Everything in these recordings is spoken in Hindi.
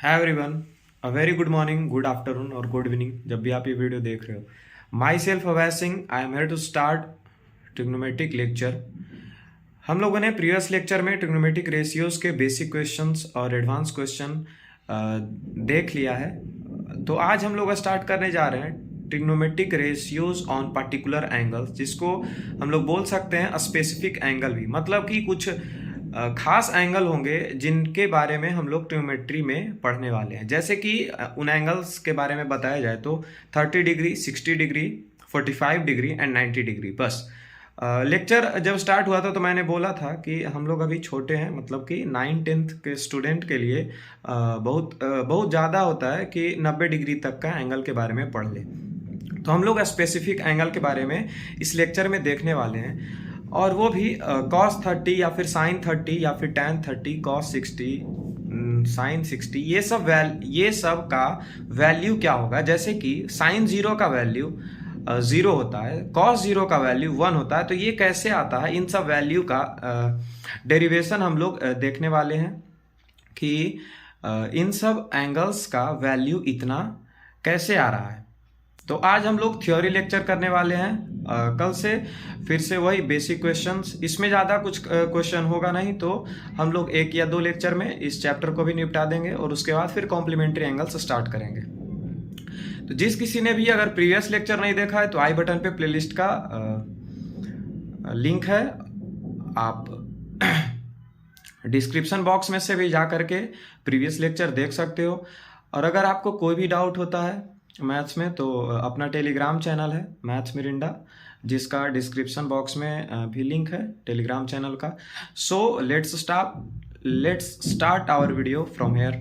है everyone, a very good morning, good afternoon और गुड इवनिंग जब भी आप ये वीडियो देख रहे हो। Myself Avair Singh, I am here to start trigonometric lecture. हम लोगों ने प्रीवियस लेक्चर में ट्रिग्नोमेट्रिक रेशियोज के बेसिक क्वेश्चंस और एडवांस क्वेश्चन देख लिया है। तो आज हम लोग स्टार्ट करने जा रहे हैं trigonometric ratios on particular angles, जिसको हम लोग बोल सकते हैं स्पेसिफिक एंगल भी। मतलब कि कुछ खास एंगल होंगे जिनके बारे में हम लोग ट्रिग्नोमेट्री में पढ़ने वाले हैं। जैसे कि उन एंगल्स के बारे में बताया जाए तो 30 degree, 60 degree, 45 degree and 90 degree. बस लेक्चर जब स्टार्ट हुआ था तो मैंने बोला था कि हम लोग अभी छोटे हैं, मतलब कि 9th-10th के स्टूडेंट के लिए बहुत ज़्यादा होता है कि 90 डिग्री तक का एंगल के बारे में पढ़ ले। तो हम लोग स्पेसिफिक एंगल के बारे में इस लेक्चर में देखने वाले हैं, और वो भी cos 30 या फिर sin 30 या फिर tan 30, cos 60, sin 60, ये सब का वैल्यू क्या होगा। जैसे कि sin 0 का वैल्यू 0 होता है, cos 0 का वैल्यू 1 होता है। तो ये कैसे आता है, इन सब वैल्यू का डेरिवेशन हम लोग देखने वाले हैं कि इन सब एंगल्स का वैल्यू इतना कैसे आ रहा है। तो आज हम लोग थ्योरी लेक्चर करने वाले हैं। कल से फिर से वही बेसिक क्वेश्चंस, इसमें ज़्यादा कुछ क्वेश्चन होगा नहीं, तो हम लोग 1 या 2 लेक्चर में इस चैप्टर को भी निपटा देंगे और उसके बाद फिर कॉम्प्लीमेंट्री एंगल्स स्टार्ट करेंगे। तो जिस किसी ने भी अगर प्रीवियस लेक्चर नहीं देखा है तो आई बटन पे प्लेलिस्ट का लिंक है, आप डिस्क्रिप्शन बॉक्स में से भी जा करके प्रीवियस लेक्चर देख सकते हो। और अगर आपको कोई भी डाउट होता है मैथ्स में तो अपना टेलीग्राम चैनल है मैथ्स मिरिंडा, जिसका डिस्क्रिप्शन बॉक्स में भी लिंक है टेलीग्राम चैनल का। So let's start our video from here.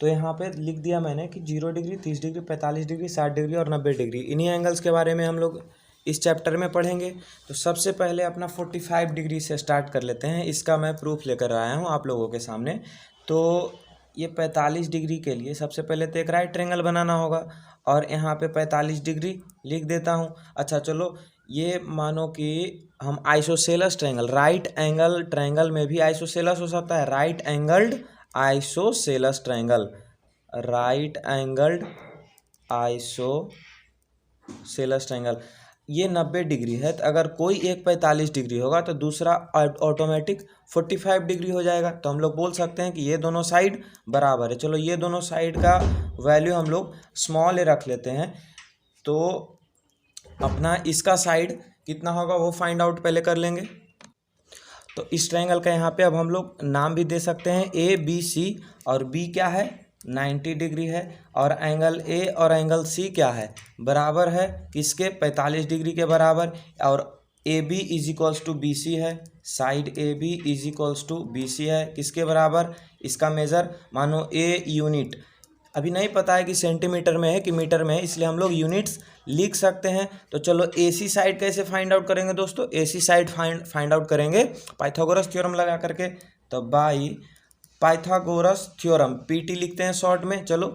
तो यहाँ पे लिख दिया मैंने कि 0 डिग्री, 30 डिग्री, 45 डिग्री, 60 डिग्री और 90 डिग्री, इन्हीं एंगल्स के बारे में हम लोग इस चैप्टर में पढ़ेंगे। तो सबसे पहले अपना 45 डिग्री से स्टार्ट कर लेते हैं। इसका मैं प्रूफ लेकर आया हूँ आप लोगों के सामने। तो ये 45 डिग्री के लिए सबसे पहले तो एक राइट ट्रायंगल बनाना होगा, और यहाँ पे 45 डिग्री लिख देता हूँ। अच्छा चलो, ये मानो कि हम isosceles triangle, right angle triangle में भी आइसोसेलस हो सकता है, right angled isosceles triangle, right angled isosceles triangle, ये 90 डिग्री है। तो अगर कोई एक 45 डिग्री होगा तो दूसरा ऑटोमेटिक 45 डिग्री हो जाएगा। तो हम लोग बोल सकते हैं कि ये दोनों साइड बराबर है। चलो, ये दोनों साइड का वैल्यू हम लोग स्मॉल ए रख लेते हैं। तो अपना इसका साइड कितना होगा वो फाइंड आउट पहले कर लेंगे। तो इस ट्रायंगल का यहाँ पे अब हम लोग नाम भी दे सकते हैं ABC, और B क्या है 90 डिग्री है, और एंगल A और एंगल C क्या है, बराबर है किसके 45 डिग्री के बराबर। और AB is equals to BC है, side AB is equals to BC है किसके बराबर, इसका मेज़र मानो A यूनिट, अभी नहीं पता है कि सेंटीमीटर में है कि मीटर में है, इसलिए हम लोग यूनिट्स लिख सकते हैं। तो चलो AC साइड कैसे फाइंड आउट करेंगे दोस्तों, AC साइड फाइंड आउट करेंगे पाइथागोरस थ्योरम लगा करके। तो बाई पाइथागोरस थ्योरम, PT लिखते हैं शॉर्ट में। चलो,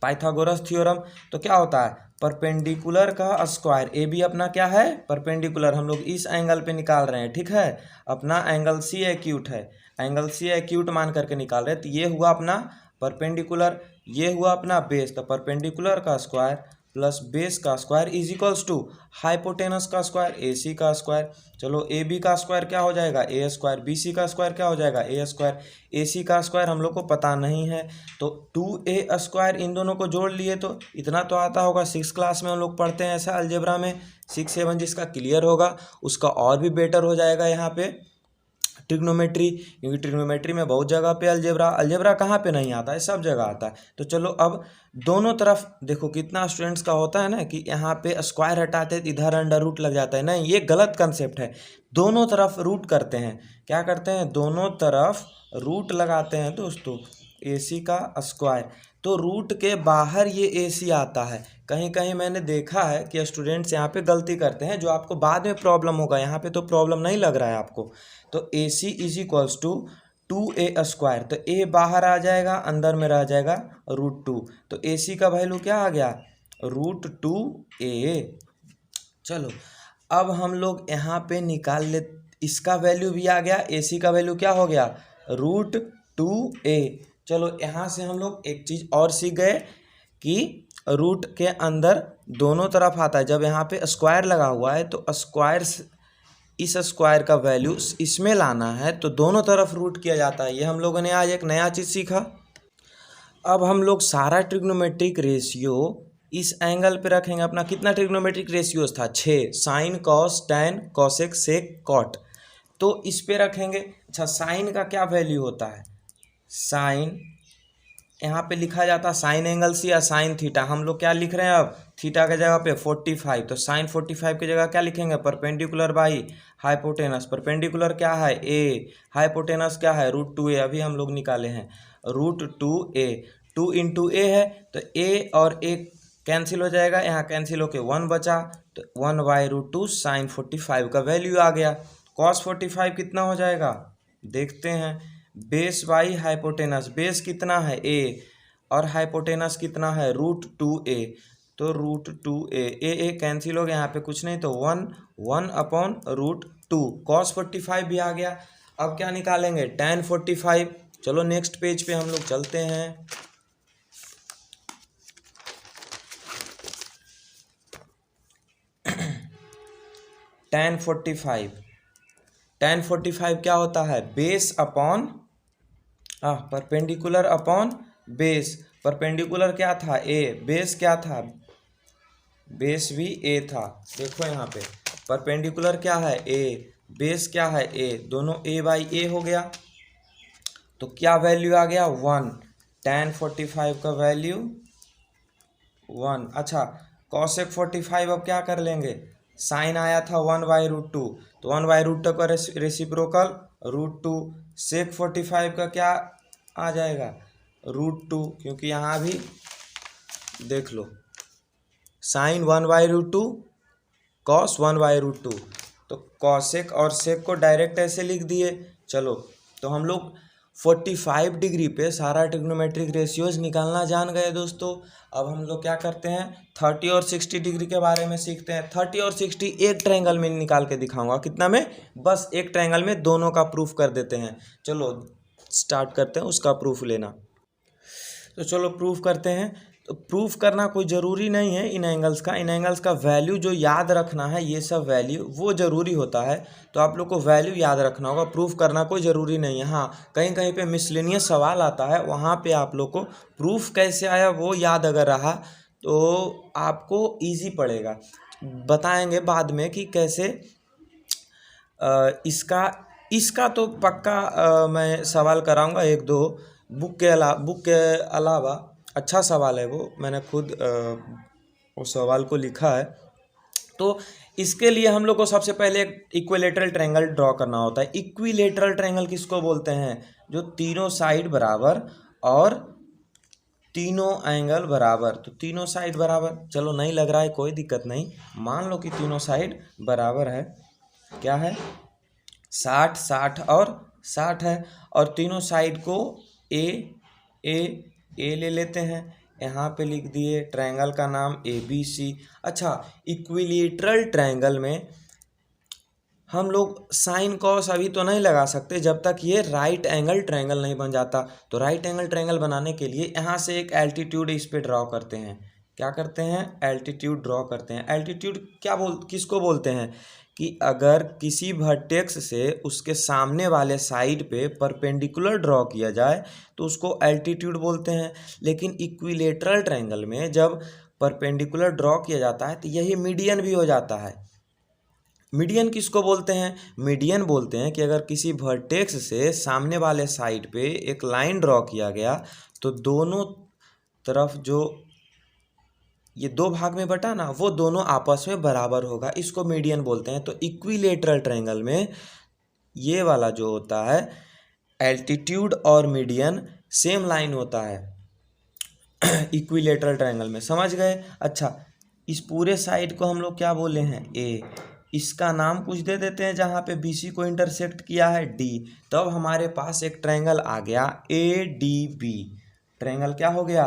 पाइथागोरस थ्योरम तो क्या होता है, परपेंडिकुलर का स्क्वायर, AB अपना क्या है परपेंडिकुलर, हम लोग इस एंगल पे निकाल रहे हैं, ठीक है। अपना एंगल C एक्यूट है, एंगल C एक्यूट मान करके निकाल रहे हैं। तो ये हुआ अपना परपेंडिकुलर, ये हुआ अपना बेस। तो परपेंडिकुलर का स्क्वायर प्लस बेस का square is equals to hypotenuse का स्क्वायर AC का स्क्वायर। चलो, AB का स्क्वायर क्या हो जाएगा A स्क्वायर, BC का स्क्वायर क्या हो जाएगा A स्क्वायर, AC का स्क्वायर हम लोग को पता नहीं है तो 2A स्क्वायर, इन दोनों को जोड़ लिए तो इतना तो आता होगा। 6 क्लास में हम लोग पढ़ते हैं ऐसा अलजेब्रा में, 6-7 जिसका क्लियर होगा उसका और भी बेटर हो जाएगा यहाँ पे ट्रिग्नोमेट्री, क्योंकि ट्रिग्नोमेट्री में बहुत जगह पे अलजेब्रा कहाँ पे नहीं आता है, सब जगह आता है। तो चलो, अब दोनों तरफ देखो कितना स्टूडेंट्स का होता है ना कि यहाँ पे स्क्वायर हटाते हैं इधर अंडर रूट लग जाता है। नहीं, ये गलत कंसेप्ट है। दोनों तरफ रूट करते हैं, क्या करते हैं, दोनों तरफ रूट लगाते हैं दोस्तों। AC का स्क्वायर, तो रूट के बाहर ये AC आता है। कहीं कहीं मैंने देखा है कि स्टूडेंट्स यहाँ पे गलती करते हैं, जो आपको बाद में प्रॉब्लम होगा, यहाँ पे तो प्रॉब्लम नहीं लग रहा है आपको। तो AC is equals to 2A square, तो A बाहर आ जाएगा, अंदर में रह जाएगा √2। तो AC का वैल्यू क्या आ गया √2A। चलो, अब हम लोग यहाँ पे निकाल ले, इसका वैल्यू भी आ गया, AC का वैल्यू क्या हो गया √2a। चलो यहाँ से हम लोग एक चीज़ और सीख गए कि रूट के अंदर दोनों तरफ आता है। जब यहाँ पे स्क्वायर लगा हुआ है तो स्क्वायर, इस स्क्वायर का वैल्यू इसमें लाना है तो दोनों तरफ रूट किया जाता है। ये हम लोगों ने आज एक नया चीज़ सीखा। अब हम लोग सारा ट्रिग्नोमेट्रिक रेशियो इस एंगल पे रखेंगे। अपना कितना ट्रिग्नोमेट्रिक रेशियोज था? 6, साइन, कॉस, टैन, कॉसेक, सेक, कॉट। तो इस पे रखेंगे। अच्छा, साइन का क्या वैल्यू होता है? साइन यहाँ पे लिखा जाता है साइन एंगल सी या साइन थीटा। हम लोग क्या लिख रहे हैं अब? थीटा के जगह पे 45, तो साइन 45 की जगह क्या लिखेंगे? Perpendicular by hypotenuse. परपेंडिकुलर क्या है? ए। हाइपोटेनस क्या है? √2a। अभी हम लोग निकाले हैं √2a। 2 इंटू ए है तो ए और ए कैंसिल हो जाएगा, यहाँ कैंसिल होके 1 बचा, तो 1/√2 साइन 45 का वैल्यू आ गया। कॉस 45 कितना हो जाएगा? देखते हैं। बेस बाई हाइपोटेनस, बेस कितना है? ए, और हाइपोटेनस कितना है? √2a। तो √2a, ए कैंसिल हो गया, यहाँ पे कुछ नहीं, तो 1/√2। कॉस 45 भी आ गया। अब क्या निकालेंगे? टैन 45। चलो नेक्स्ट पेज पे हम लोग चलते हैं। टैन 45, टैन 45 क्या होता है? Base upon perpendicular upon base. Perpendicular क्या था? ए। बेस क्या था? बेस भी ए था। देखो यहाँ पे परपेंडिकुलर क्या है? ए। बेस क्या है? ए। दोनों ए बाई ए हो गया, तो क्या वैल्यू आ गया? 1। टैन 45 का वैल्यू 1। अच्छा, कॉसेक 45 अब क्या कर लेंगे? साइन आया था 1/√2, तो 1/√2 का रेसिप्रोकल √2। सेक 45 का क्या आ जाएगा? √2, क्योंकि यहाँ भी देख लो साइन 1/√2, कॉस 1/√2, तो कॉसेक और सेक को डायरेक्ट ऐसे लिख दिए। चलो, तो हम लोग 45 डिग्री पे सारा ट्रिग्नोमेट्रिक रेशियोज निकालना जान गए दोस्तों। अब हम लोग क्या करते हैं? 30 और 60 डिग्री के बारे में सीखते हैं। 30 और 60 एक ट्रायंगल में निकाल के दिखाऊंगा। कितना में? बस एक ट्रायंगल में दोनों का प्रूफ कर देते हैं। चलो स्टार्ट करते हैं उसका प्रूफ लेना। तो चलो प्रूफ करते हैं। तो प्रूफ करना कोई ज़रूरी नहीं है इन एंगल्स का। इन एंगल्स का वैल्यू जो याद रखना है, ये सब वैल्यू वो ज़रूरी होता है। तो आप लोग को वैल्यू याद रखना होगा, प्रूफ करना कोई ज़रूरी नहीं है। हाँ, कहीं कहीं पे मिसलेनियस सवाल आता है, वहाँ पे आप लोग को प्रूफ कैसे आया वो याद अगर रहा तो आपको ईजी पड़ेगा। बताएंगे बाद में कि कैसे इसका तो पक्का मैं सवाल कराऊंगा एक दो बुक के अलावा। अच्छा सवाल है वो, मैंने खुद उस सवाल को लिखा है। तो इसके लिए हम लोग को सबसे पहले एक इक्विलेटरल ट्रायंगल ड्रॉ करना होता है। इक्विलेटरल ट्रायंगल किसको बोलते हैं? जो तीनों साइड बराबर और तीनों एंगल बराबर। तो तीनों साइड बराबर, चलो नहीं लग रहा है कोई दिक्कत नहीं, मान लो कि तीनों साइड बराबर है। क्या है? 60, 60 और 60 है, और तीनों साइड को ए ए ए ले लेते हैं। यहाँ पे लिख दिए ट्रायंगल का नाम ABC। अच्छा, इक्विलेटरल ट्रायंगल में हम लोग साइन कॉस अभी तो नहीं लगा सकते जब तक ये राइट एंगल ट्रायंगल नहीं बन जाता। तो राइट एंगल ट्रायंगल बनाने के लिए यहाँ से एक एल्टीट्यूड इस पे ड्रॉ करते हैं। क्या करते हैं? एल्टीट्यूड ड्रॉ करते हैं। एल्टीट्यूड किसको बोलते हैं? कि अगर किसी वर्टेक्स से उसके सामने वाले साइड पे परपेंडिकुलर ड्रॉ किया जाए तो उसको एल्टीट्यूड बोलते हैं। लेकिन इक्विलेटरल ट्रायंगल में जब परपेंडिकुलर ड्रॉ किया जाता है तो यही मीडियन भी हो जाता है। मीडियन किसको बोलते हैं? मीडियन बोलते हैं कि अगर किसी वर्टेक्स से सामने वाले साइड पे एक लाइन ड्रॉ किया गया तो दोनों तरफ जो ये दो भाग में बटा ना, वो दोनों आपस में बराबर होगा, इसको मीडियन बोलते हैं। तो इक्विलेटरल ट्रायंगल में ये वाला जो होता है एल्टीट्यूड और मीडियन सेम लाइन होता है इक्विलेटरल ट्रायंगल में, समझ गए? अच्छा, इस पूरे साइड को हम लोग क्या बोले हैं? ए। इसका नाम कुछ दे देते हैं जहाँ पे BC को इंटरसेक्ट किया है, D। तब हमारे पास एक ट्रायंगल आ गया ADB। ट्रायंगल क्या हो गया?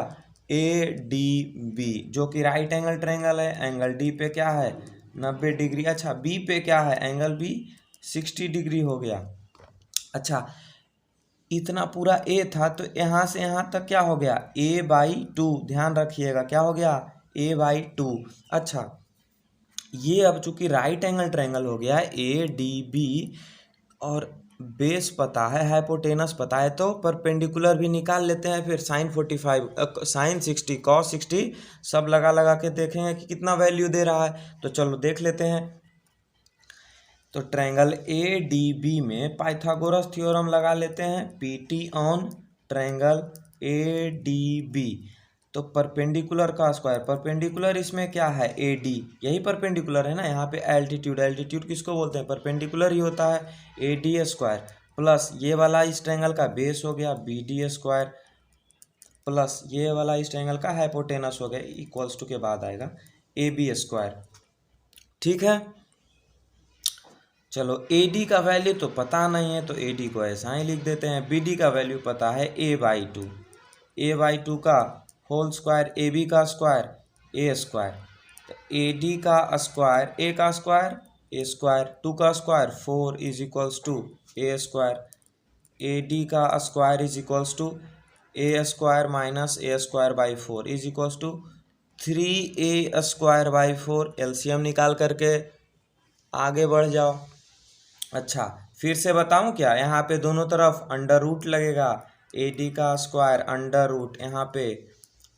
ADB, जो कि राइट एंगल ट्रायंगल है। एंगल D पे क्या है? 90 डिग्री। अच्छा, B पे क्या है? एंगल B 60 डिग्री हो गया। अच्छा, इतना पूरा ए था, तो यहाँ से यहाँ तक क्या हो गया, a/2। ध्यान रखिएगा क्या हो गया, a/2। अच्छा, ये अब चूंकि राइट एंगल ट्रायंगल हो गया ADB और बेस पता है, हाइपोटेनस पता है, तो परपेंडिकुलर भी निकाल लेते हैं। फिर sin 45 sin 60 cos 60 सब लगा लगा के देखेंगे कि कितना वैल्यू दे रहा है। तो चलो देख लेते हैं। तो ट्रायंगल ADB में पाइथागोरस थ्योरम लगा लेते हैं, PT ऑन ट्रायंगल ADB। तो परपेंडिकुलर का स्क्वायर, परपेंडिकुलर इसमें क्या है, AD, यही परपेंडिकुलर है ना। यहाँ पे एल्टीट्यूड, एल्टीट्यूड किसको बोलते हैं, परपेंडिकुलर ही होता है, AD स्क्वायर प्लस ये वाला इस ट्रायंगल का बेस हो गया BD स्क्वायर प्लस ये वाला इस ट्रायंगल का हाइपोटेनस हो गया, इक्वल्स टू के बाद आएगा AB स्क्वायर। ठीक है, चलो AD का वैल्यू तो पता नहीं है, तो AD को ऐसा ही लिख देते हैं। BD का वैल्यू पता है a/2, a/2 का होल स्क्वायर, AB का स्क्वायर a स्क्वायर, तो AD का स्क्वायर a का स्क्वायर a स्क्वायर, 2 का square 4 is equals to a square, AD का square is equals to a square minus a square by 4 is equals to 3a square by 4। LCM निकाल करके आगे बढ़ जाओ। अच्छा, फिर से बताऊं क्या, यहाँ पे दोनों तरफ अंडर रूट लगेगा, AD का स्क्वायर अंडर रूट, यहाँ पे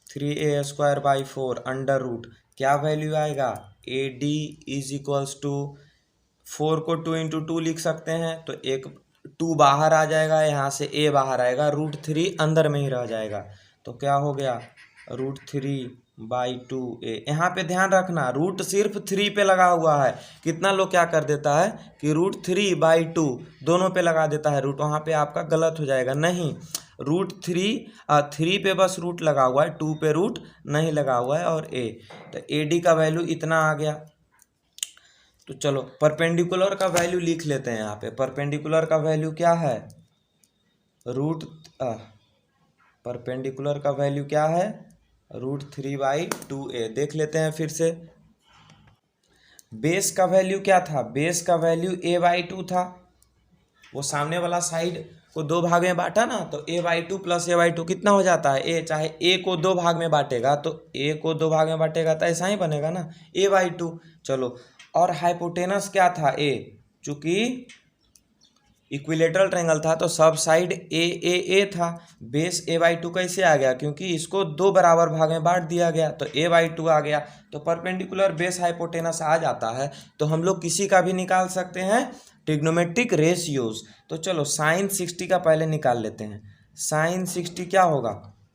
3a square by 4 under root, क्या वैल्यू आएगा, AD इज इक्वल्स टू 4 को 2 इंटू 2 लिख सकते हैं, तो एक 2 बाहर आ जाएगा, यहाँ से a बाहर आएगा, √3 अंदर में ही रह जाएगा, तो क्या हो गया, √3/2a। यहाँ पे ध्यान रखना रूट सिर्फ 3 पे लगा हुआ है। कितना लोग क्या कर देता है कि √3/2 दोनों पे लगा देता है रूट, वहाँ पे आपका गलत हो जाएगा। नहीं, √3 पे बस रूट लगा हुआ है, 2 पे रूट नहीं लगा हुआ है, और a, तो AD का वैल्यू इतना आ गया। तो चलो परपेंडिकुलर का वैल्यू लिख लेते हैं। यहाँ पे परपेंडिकुलर का वैल्यू क्या है, परपेंडिकुलर का वैल्यू क्या है, √3/2a। देख लेते हैं फिर से। बेस का वैल्यू क्या था, बेस का वैल्यू a/2 था। वो सामने वाला साइड को 2 भाग में बांटा ना, तो a/2 प्लस a/2 कितना हो जाता है, a। चाहे a को 2 भाग में बांटेगा, तो a को 2 भाग में बांटेगा तो ऐसा ही बनेगा ना, a/2। चलो, और हाइपोटेनस क्या था, a, चूंकि इक्विलेटरल ट्रायंगल था तो सब साइड a था। बेस a/2 कैसे आ गया, क्योंकि इसको 2 बराबर भाग में बांट दिया गया, तो a/2 आ गया। तो परपेंडिकुलर बेस हाइपोटेनस आ जाता है, तो हम लोग किसी का भी निकाल सकते हैं, ट्रिग्नोमेट्रिक रेशियोज। तो चलो sin 60 का पहले निकाल लेते हैं। sin 60 क्या होगा,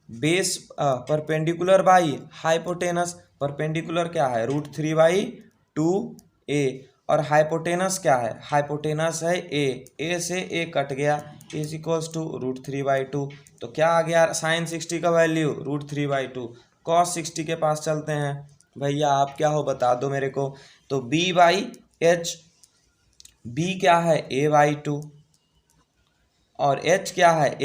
base perpendicular by hypotenuse, perpendicular क्या है, √3/2a, और हाइपोटेनस क्या है, हाइपोटेनस है a से a कट गया, इज इक्वल्स टू √3/2। तो क्या आ गया sin 60 का वैल्यू, √3/2। cos 60 के पास चलते हैं, भैया आप क्या हो बता दो मेरे को। तो b/h, b क्या है a/2 और h क्या है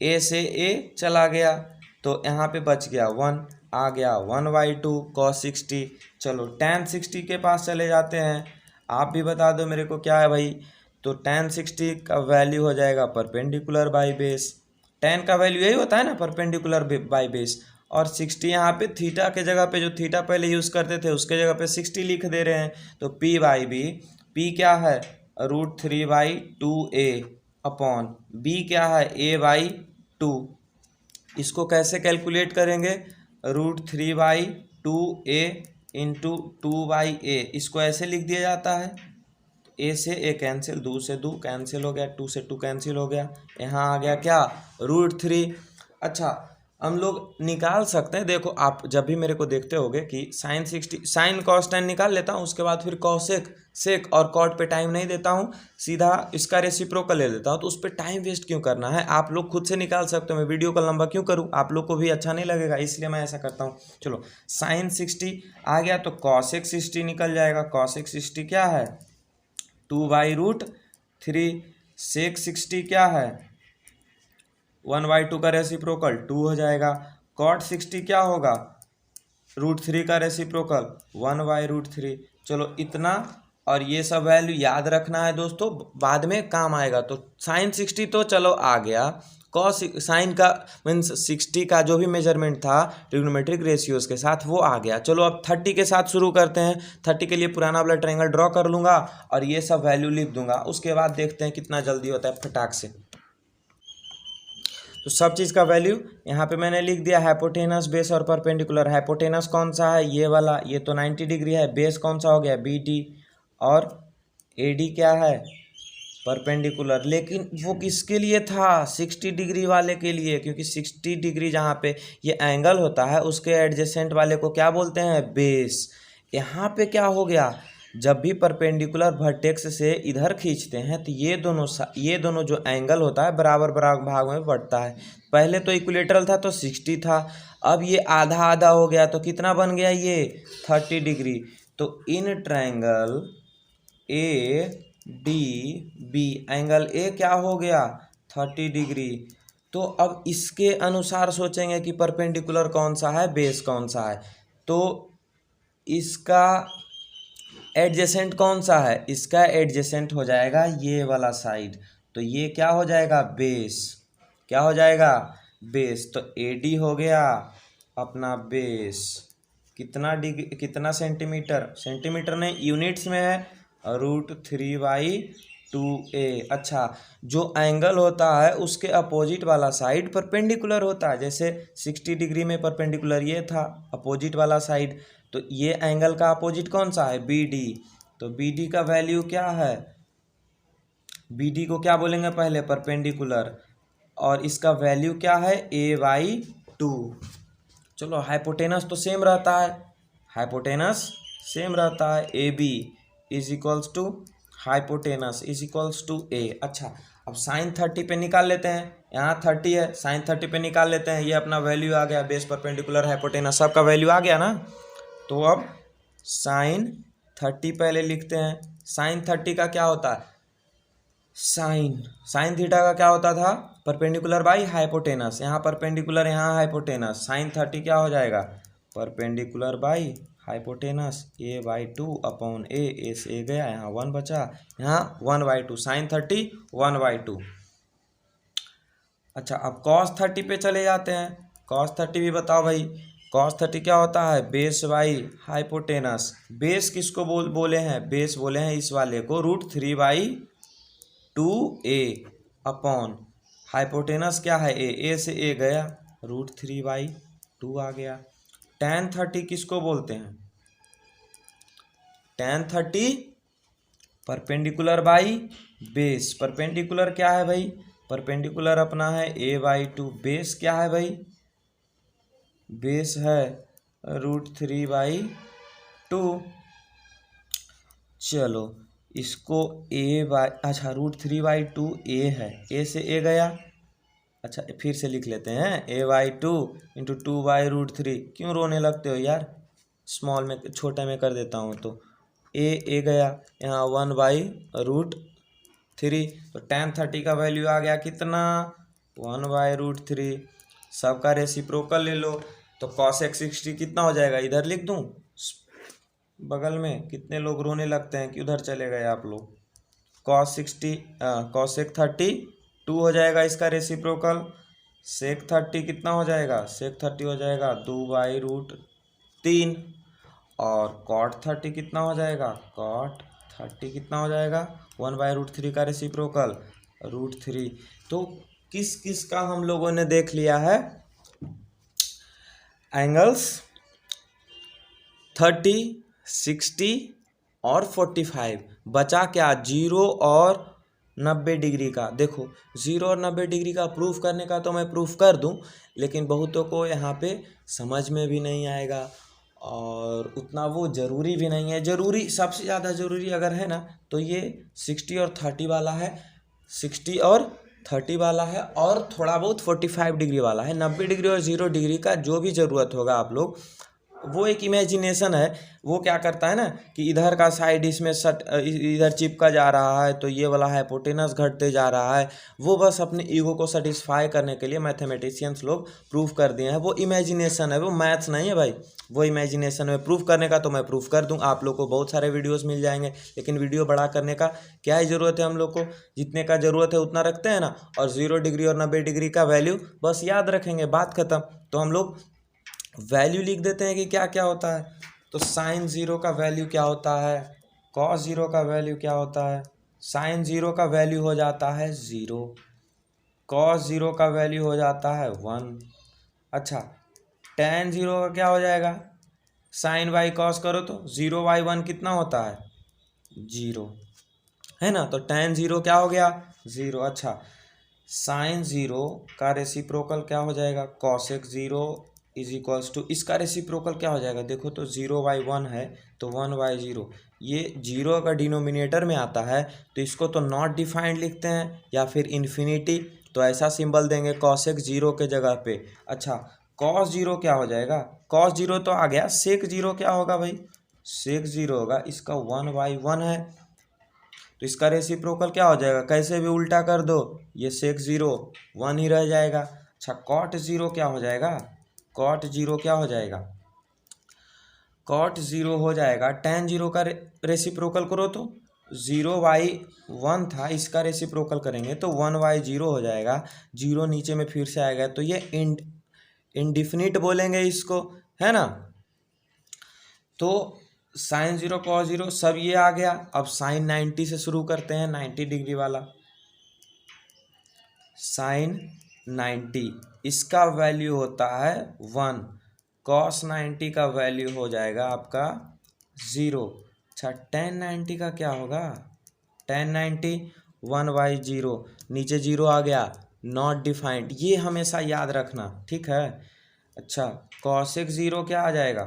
a से a चला गया, तो यहाँ पे बच गया 1, आ गया 1/2 cos 60। चलो tan 60 के पास चले जाते हैं, आप भी बता दो मेरे को क्या है भाई। तो tan 60 का वैल्यू हो जाएगा परपेंडिकुलर बाई बेस, tan का वैल्यू यही होता है ना, परपेंडिकुलर बाई बेस, और 60 यहाँ पे थीटा के जगह पे, जो थीटा पहले यूज़ करते थे उसके जगह पे 60 लिख दे रहे हैं। तो p/b, p क्या है √3/2a अपॉन b क्या है a/2। इसको कैसे कैलकुलेट करेंगे, √3/2a इंटू 2/a, इसको ऐसे लिख दिया जाता है, a से a कैंसिल, 2 से 2 कैंसिल हो गया, 2 से 2 कैंसिल हो गया, यहाँ आ गया क्या, √3। अच्छा, हम लोग निकाल सकते हैं, देखो आप जब भी मेरे को देखते होगे कि sin 60 sin cos tan निकाल लेता हूँ, उसके बाद फिर cosec sec और cot पे टाइम नहीं देता हूँ, सीधा इसका रेसिप्रोकल ले लेता हूँ। तो उस पर टाइम वेस्ट क्यों करना है, आप लोग खुद से निकाल सकते हो, मैं वीडियो को लंबा क्यों करूँ, आप लोग को भी अच्छा नहीं लगेगा, इसलिए मैं ऐसा करता हूँ। चलो sin 60 आ गया, तो cosec 60 निकल जाएगा, cosec 60 क्या है 2/√3, sec 60 क्या है 1/2 का रेसिप्रोकल 2 हो जाएगा, cot 60 क्या होगा √3 का रेसिप्रोकल 1/√3। चलो इतना और ये सब वैल्यू याद रखना है दोस्तों, बाद में काम आएगा। तो साइन 60 तो चलो आ गया, कॉस साइन का मीन्स 60 का जो भी मेजरमेंट था ट्रिग्नोमेट्रिक रेशियोज के साथ वो आ गया। चलो अब 30 के साथ शुरू करते हैं। 30 के लिए पुराना वाला ट्रायंगल ड्रॉ कर लूँगा और ये सब वैल्यू लिख दूंगा। उसके बाद देखते हैं कितना जल्दी होता है फटाक से। तो सब चीज़ का वैल्यू यहाँ पे मैंने लिख दिया। हाइपोटेनस, बेस और परपेंडिकुलर। हाइपोटेनस कौन सा है, ये वाला, ये तो 90 डिग्री है। बेस कौन सा हो गया, BD, और AD क्या है, परपेंडिकुलर। लेकिन वो किसके लिए था, 60 डिग्री वाले के लिए, क्योंकि 60 डिग्री जहाँ पे ये एंगल होता है उसके एडजेसेंट वाले को क्या बोलते हैं, बेस। यहाँ पे क्या हो गया, जब भी परपेंडिकुलर वर्टेक्स से इधर खींचते हैं तो ये दोनों जो एंगल होता है बराबर बराबर भाग में बढ़ता है। पहले तो इक्विलेटरल था तो 60 था, अब ये आधा आधा हो गया तो कितना बन गया, ये 30 डिग्री। तो in triangle ADB angle A क्या हो गया, 30 डिग्री। तो अब इसके अनुसार सोचेंगे कि परपेंडिकुलर कौन सा है, बेस कौन सा है। तो इसका एडजेसेंट कौन सा है, इसका एडजेसेंट हो जाएगा ये वाला साइड। तो ये क्या हो जाएगा, बेस। क्या हो जाएगा, बेस। तो AD हो गया अपना बेस। कितना डिग्री, कितना सेंटीमीटर, सेंटीमीटर नहीं यूनिट्स में है, √3/2a। अच्छा, जो एंगल होता है उसके अपोजिट वाला साइड परपेंडिकुलर होता है। जैसे 60 डिग्री में परपेंडिकुलर ये था, अपोजिट वाला साइड। तो ये एंगल का अपोजिट कौन सा है, BD। तो BD का वैल्यू क्या है, BD को क्या बोलेंगे पहले, परपेंडिकुलर, और इसका वैल्यू क्या है, A/2। चलो हाइपोटेनस तो सेम रहता है, हाइपोटेनस सेम रहता है, AB = हाइपोटेनस = A। अच्छा, अब साइन 30 पे निकाल लेते हैं, यहाँ 30 है, साइन 30 पे निकाल लेते हैं। ये अपना वैल्यू आ गया, बेस, परपेंडिकुलर, हाइपोटेनस, सबका वैल्यू आ गया ना। तो अब साइन 30 पहले लिखते हैं। साइन 30 का क्या होता है, साइन थीटा का क्या होता था, परपेंडिकुलर बाई हाइपोटेनस। यहाँ परपेंडिकुलर, यहाँ हाइपोटेनस। साइन 30 क्या हो जाएगा, perpendicular by hypotenuse, A/2/A। A से A गया, यहाँ 1 बचा, यहाँ 1/2। साइन 30 1/2। अच्छा, अब कॉस 30 पे चले जाते हैं। कॉस 30 भी बताओ भाई। कॉस 30 क्या होता है, बेस बाई हाइपोटेनस। बेस किसको बोले हैं, बेस बोले हैं इस वाले को, √3/2a अपॉन हाइपोटेनस क्या है, A से A गया, √3/2 आ गया। tan 30 किसको बोलते हैं, tan 30 perpendicular by base. Perpendicular क्या है भाई, परपेंडिकुलर अपना है A/2। बेस क्या है भाई, बेस है √3/2। चलो इसको अच्छा √3/2a है, A से A गया। अच्छा फिर से लिख लेते हैं, A/2 × 2/√3। क्यों रोने लगते हो यार, स्मॉल में छोटे में कर देता हूँ। तो A गया, यहाँ 1/√3। तो tan 30 का वैल्यू आ गया कितना, 1/√3। सबका रेसिप्रोकल ले लो। तो cosec 60 कितना हो जाएगा, इधर लिख दूँ बगल में। कितने लोग रोने लगते हैं कि उधर चले गए आप लोग। cosec 30 2 हो जाएगा इसका रेसिप्रोकल। sec 30 कितना हो जाएगा, sec 30 हो जाएगा 2/√3। और cot 30 कितना हो जाएगा, cot 30 कितना हो जाएगा, 1/√3 का रेसिप्रोकल √3। तो किस किस का हम लोगों ने देख लिया है एंगल्स, 30, 60 और 45। बचा क्या, 0 और 90 डिग्री का। देखो 0 और 90 डिग्री का प्रूफ करने का तो मैं प्रूफ कर दूं, लेकिन बहुतों को यहाँ पे समझ में भी नहीं आएगा और उतना वो ज़रूरी भी नहीं है। ज़रूरी, सबसे ज़्यादा ज़रूरी अगर है ना तो ये 60 और 30 वाला है, 60 और 30 वाला है, और थोड़ा बहुत 45 डिग्री वाला है। 90 डिग्री और 0 डिग्री का जो भी ज़रूरत होगा आप लोग वो एक इमेजिनेशन है। वो क्या करता है ना कि इधर का साइड इसमें इधर चिपका जा रहा है तो ये वाला हाइपोटेनस घटते जा रहा है। वो बस अपने ईगो को सेटिस्फाई करने के लिए मैथमेटिशियंस लोग प्रूफ कर दिए हैं। वो इमेजिनेशन है, वो मैथ्स नहीं है भाई। वो इमेजिनेशन है। प्रूफ करने का तो मैं प्रूफ कर दूं, आप लोग को बहुत सारे वीडियोस मिल जाएंगे, लेकिन वीडियो बड़ा करने का क्या ही ज़रूरत है। हम लोग को जितने का ज़रूरत है उतना रखते हैं ना, और 0 डिग्री और 90 डिग्री का वैल्यू बस याद रखेंगे, बात खत्म। तो हम लोग वैल्यू लिख देते हैं कि क्या क्या होता है। तो साइन 0 का वैल्यू क्या होता है, कॉस 0 का वैल्यू क्या होता है। साइन 0 का वैल्यू हो जाता है 0, कॉस 0 का वैल्यू हो जाता है 1। अच्छा, tan 0 का क्या हो जाएगा, साइन बाई कॉस करो तो 0/1 कितना होता है 0, है ना। तो tan 0 क्या हो गया 0। अच्छा, साइन 0 का रेसिप्रोकल क्या हो जाएगा, कॉसेक 0 इज इक्वल्स टू, इसका रेसिप्रोकल क्या हो जाएगा, देखो तो 0/1 है तो 1/0। ये 0 का डिनोमिनेटर में आता है तो इसको तो नॉट डिफाइंड लिखते हैं या फिर इन्फिनिटी, तो ऐसा सिंबल देंगे कॉसेक 0 के जगह पे। अच्छा, कॉस 0 क्या हो जाएगा, कॉस 0 तो आ गया, सेक 0 क्या होगा भाई, सेक 0 होगा, इसका 1/1 है तो इसका रेसिप्रोकल क्या हो जाएगा, कैसे भी उल्टा कर दो ये सेक 0 1 ही रह जाएगा। अच्छा, कॉट 0 क्या हो जाएगा, कॉट 0 क्या हो जाएगा, कॉट 0 हो जाएगा tan 0 का रेसिप्रोकल करो तो 0/1 था, इसका रेसिप्रोकल करेंगे तो 1/0 हो जाएगा। 0 नीचे में फिर से आएगा तो ये इंडिफिनिट बोलेंगे इसको, है ना। तो साइन 0 कॉस 0 सब ये आ गया। अब साइन 90 से शुरू करते हैं, 90 डिग्री वाला साइन 90, इसका वैल्यू होता है 1, कॉस 90 का वैल्यू हो जाएगा आपका 0। अच्छा, tan 90 का क्या होगा, tan 90 1/0, नीचे 0 आ गया, नॉट डिफाइंड, ये हमेशा याद रखना, ठीक है। अच्छा, कॉसेक 0 क्या आ जाएगा,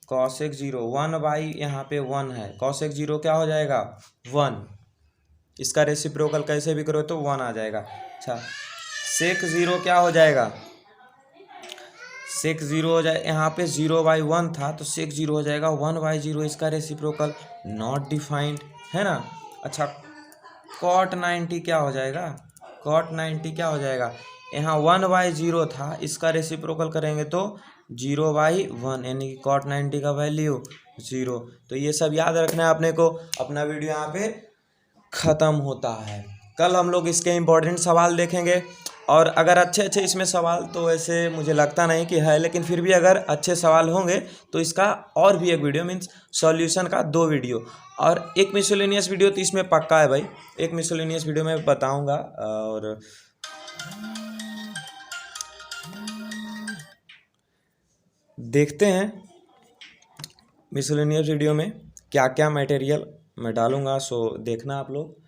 कॉसेक 0 1/ यहाँ पे 1 है, कॉसेक 0 क्या हो जाएगा 1, इसका रेसिप्रोकल कैसे भी करो तो 1 आ जाएगा। अच्छा, सेक 0 क्या हो जाएगा, सेक 0 हो जाए, यहाँ पे 0/1 था तो सेक 0 हो जाएगा 1/0, इसका रेसिप्रोकल नॉट डिफाइंड, है ना। अच्छा, कॉट 90 क्या हो जाएगा, कॉट 90 क्या हो जाएगा, यहाँ 1/0 था, इसका रेसिप्रोकल करेंगे तो 0/1, यानी कि कॉट 90 का वैल्यू 0। तो ये सब याद रखना है अपने को। अपना वीडियो यहाँ पे ख़त्म होता है। कल हम लोग इसके इम्पोर्टेंट सवाल देखेंगे, और अगर अच्छे अच्छे इसमें सवाल तो ऐसे मुझे लगता नहीं कि है, लेकिन फिर भी अगर अच्छे सवाल होंगे तो इसका और भी एक वीडियो मीन्स सॉल्यूशन का 2 वीडियो और एक मिसलेनियस वीडियो तो इसमें पक्का है भाई। एक मिसलेनियस वीडियो में बताऊंगा, और देखते हैं मिसलेनियस वीडियो में क्या क्या मटेरियल मैं डालूंगा, सो देखना आप लोग।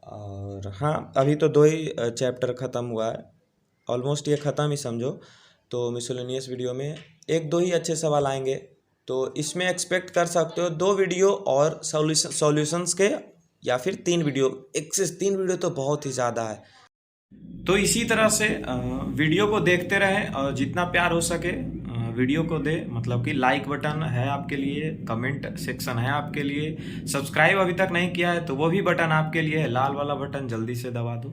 और हाँ, अभी तो 2 ही चैप्टर ख़त्म हुआ है, ऑलमोस्ट ये ख़त्म ही समझो। तो मिसलेनियस वीडियो में 1-2 ही अच्छे सवाल आएंगे, तो इसमें एक्सपेक्ट कर सकते हो 2 वीडियो और सॉल्यूशंस के, या फिर 3 वीडियो। 1 से 3 वीडियो तो बहुत ही ज़्यादा है। तो इसी तरह से वीडियो को देखते रहें, और जितना प्यार हो सके वीडियो को दे, मतलब कि लाइक बटन है आपके लिए, कमेंट सेक्शन है आपके लिए, सब्सक्राइब अभी तक नहीं किया है तो वो भी बटन आपके लिए है, लाल वाला बटन जल्दी से दबा दो।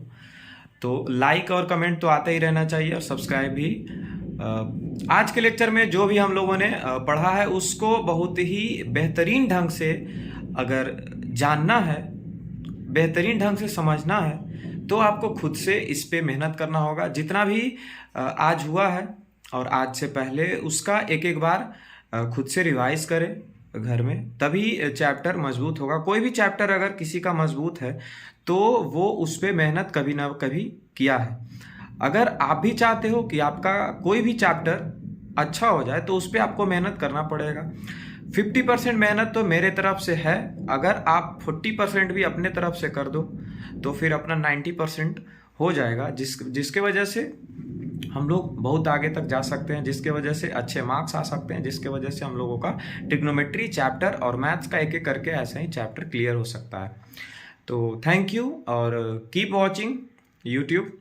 तो लाइक और कमेंट तो आते ही रहना चाहिए, और सब्सक्राइब भी। आज के लेक्चर में जो भी हम लोगों ने पढ़ा है उसको बहुत ही बेहतरीन ढंग से अगर जानना है, बेहतरीन ढंग से समझना है, तो आपको खुद से इस पे मेहनत करना होगा। जितना भी आज हुआ है और आज से पहले, उसका एक एक बार खुद से रिवाइज करें घर में, तभी चैप्टर मजबूत होगा। कोई भी चैप्टर अगर किसी का मजबूत है तो वो उस पर मेहनत कभी ना कभी किया है। अगर आप भी चाहते हो कि आपका कोई भी चैप्टर अच्छा हो जाए तो उस पर आपको मेहनत करना पड़ेगा। 50% मेहनत तो मेरे तरफ से है, अगर आप 40% भी अपने तरफ से कर दो तो फिर अपना 90% हो जाएगा, जिसके वजह से हम लोग बहुत आगे तक जा सकते हैं, जिसके वजह से अच्छे मार्क्स आ सकते हैं, जिसके वजह से हम लोगों का ट्रिग्नोमेट्री चैप्टर और मैथ्स का एक एक करके ऐसा ही चैप्टर क्लियर हो सकता है। तो थैंक यू, और कीप वॉचिंग यूट्यूब।